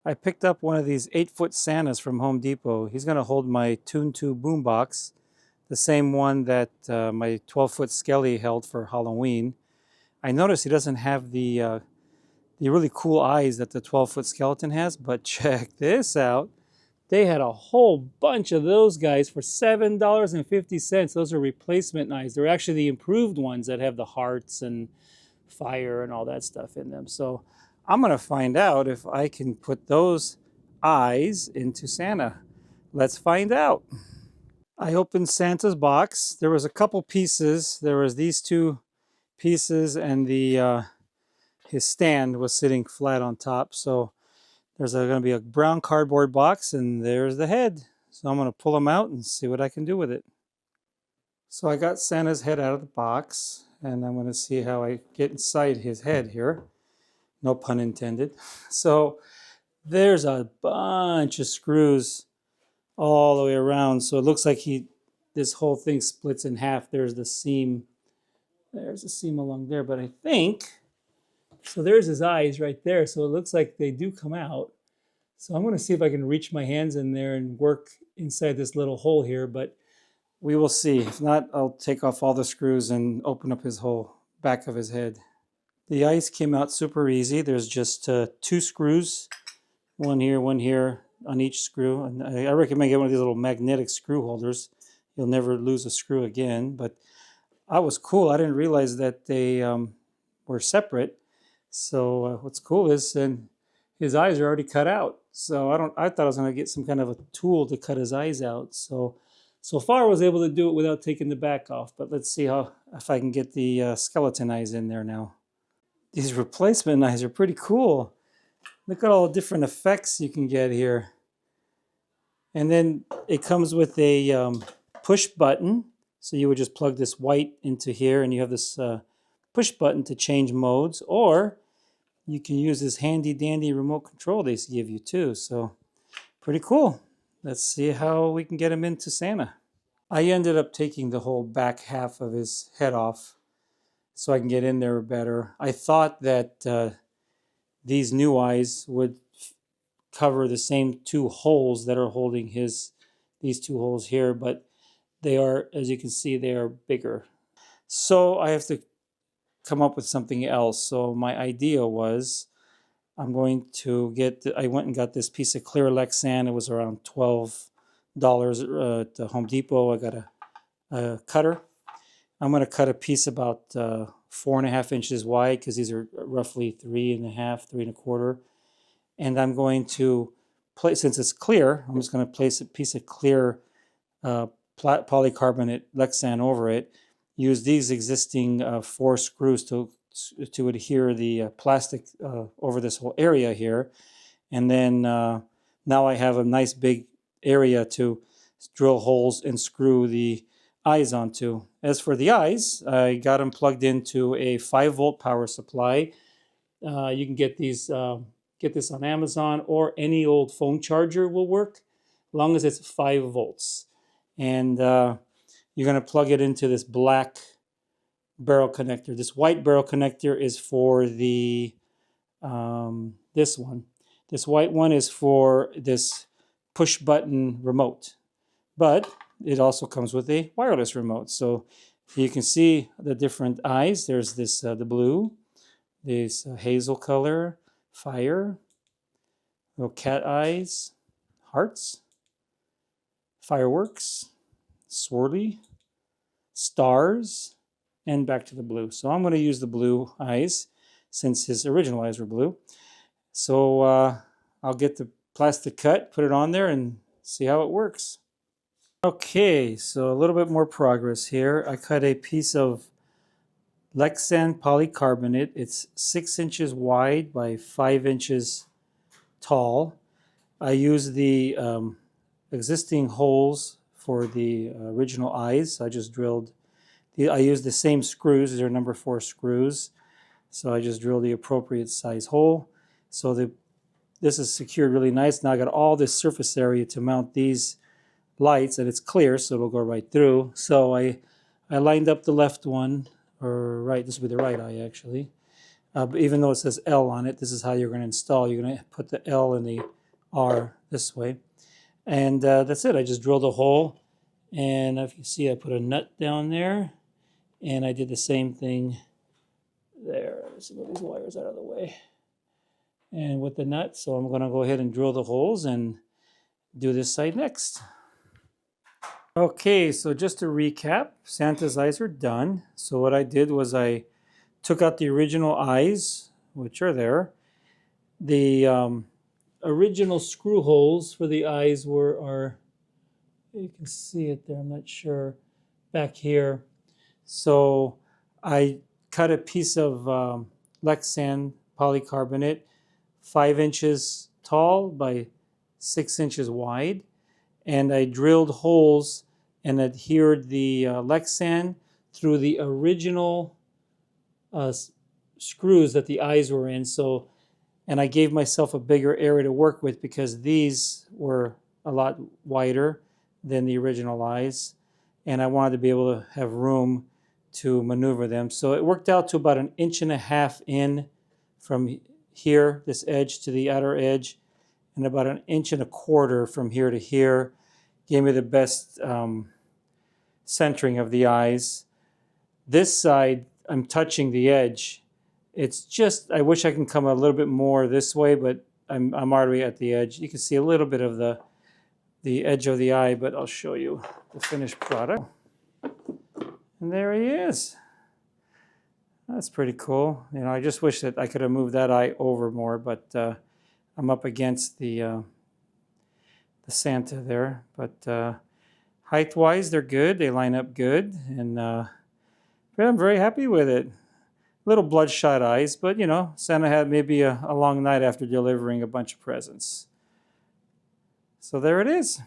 I picked up one of these 8-foot Santas from Home Depot. He's going to hold my Tune 2 boombox, the same one that my 12-foot Skelly held for Halloween. I noticed he doesn't have the really cool eyes that the 12-foot skeleton has, but check this out. They had a whole bunch of those guys for $7.50. Those are replacement eyes. They're actually the improved ones that have the hearts and fire and all that stuff in them. So I'm going to find out if I can put those eyes into Santa. Let's find out. I opened Santa's box. There was a couple pieces. There was these two pieces and the his stand was sitting flat on top. So there's going to be a brown cardboard box, and there's the head. So I'm going to pull them out and see what I can do with it. So I got Santa's head out of the box, and I'm going to see how I get inside his head here. No pun intended. So there's a bunch of screws all the way around. So it looks like this whole thing splits in half. There's the seam. There's a seam along there, but I think, so there's his eyes right there. So it looks like they do come out. So I'm going to see if I can reach my hands in there and work inside this little hole here, but we will see. If not, I'll take off all the screws and open up his whole back of his head. The eyes came out super easy. There's just 2 screws, one here on each screw. And I recommend getting one of these little magnetic screw holders. You'll never lose a screw again. But I was cool. I didn't realize that they were separate. So what's cool is, and his eyes are already cut out. So I thought I was going to get some kind of a tool to cut his eyes out. So far I was able to do it without taking the back off. But let's see if I can get the skeleton eyes in there now. These replacement eyes are pretty cool. Look at all the different effects you can get here. And then it comes with a push button. So you would just plug this white into here, and you have this push button to change modes. Or you can use this handy dandy remote control they give you too. So pretty cool. Let's see how we can get him into Santa. I ended up taking the whole back half of his head off so I can get in there better. I thought that these new eyes would cover the same 2 holes that are holding these 2 holes here, but they are, as you can see, they are bigger. So I have to come up with something else. So my idea was I'm going to I went and got this piece of clear Lexan. It was around $12 at the Home Depot. I got a cutter. I'm going to cut a piece about 4.5 inches wide, because these are roughly 3.5, 3.25. And I'm going to place, since it's clear, I'm just going to place a piece of clear polycarbonate Lexan over it. Use these existing 4 screws to adhere the plastic over this whole area here. And then now I have a nice big area to drill holes and screw the eyes onto. As for the eyes, I got them plugged into a 5-volt power supply. You can get this on Amazon, or any old phone charger will work, as long as it's 5 volts. And you're going to plug it into this black barrel connector. This white barrel connector is for the this one. This white one is for this push button remote, but it also comes with a wireless remote. So you can see the different eyes. There's this the blue, this hazel color, fire, little cat eyes, hearts, fireworks, swirly, stars, and back to the blue. So I'm going to use the blue eyes since his original eyes were blue. So I'll get the plastic cut, put it on there, and see how it works. Okay, so a little bit more progress here. I cut a piece of Lexan polycarbonate. It's 6 inches wide by 5 inches tall. I use the existing holes for the original eyes. I just drilled, I used the same screws. These are number 4 screws. So I just drilled the appropriate size hole. So this is secured really nice. Now I got all this surface area to mount these lights, and it's clear, so it'll go right through. So I lined up the left one, or right, this will be the right eye actually. But even though it says L on it, this is how you're going to install. You're going to put the L and the R this way. And that's it. I just drilled a hole. And if you see, I put a nut down there. And I did the same thing there. Let's move these wires out of the way. And with the nut, so I'm going to go ahead and drill the holes and do this side next. Okay, so just to recap, Santa's eyes are done. So what I did was I took out the original eyes, which are there. The original screw holes for the eyes are, you can see it there, I'm not sure, back here. So I cut a piece of Lexan polycarbonate, 5 inches tall by 6 inches wide, and I drilled holes and adhered the Lexan through the original screws that the eyes were in. So, and I gave myself a bigger area to work with because these were a lot wider than the original eyes, and I wanted to be able to have room to maneuver them. So it worked out to about 1.5 inches in from here, this edge to the outer edge, and about 1.25 inches from here to here. Gave me the best centering of the eyes. This side, I'm touching the edge. It's just, I wish I can come a little bit more this way, but I'm already at the edge. You can see a little bit of the edge of the eye, but I'll show you the finished product. And there he is. That's pretty cool. You know, I just wish that I could have moved that eye over more, but I'm up against the Santa there. But height-wise, they're good. They line up good, and I'm very happy with it. Little bloodshot eyes, but you know, Santa had maybe a long night after delivering a bunch of presents. So there it is.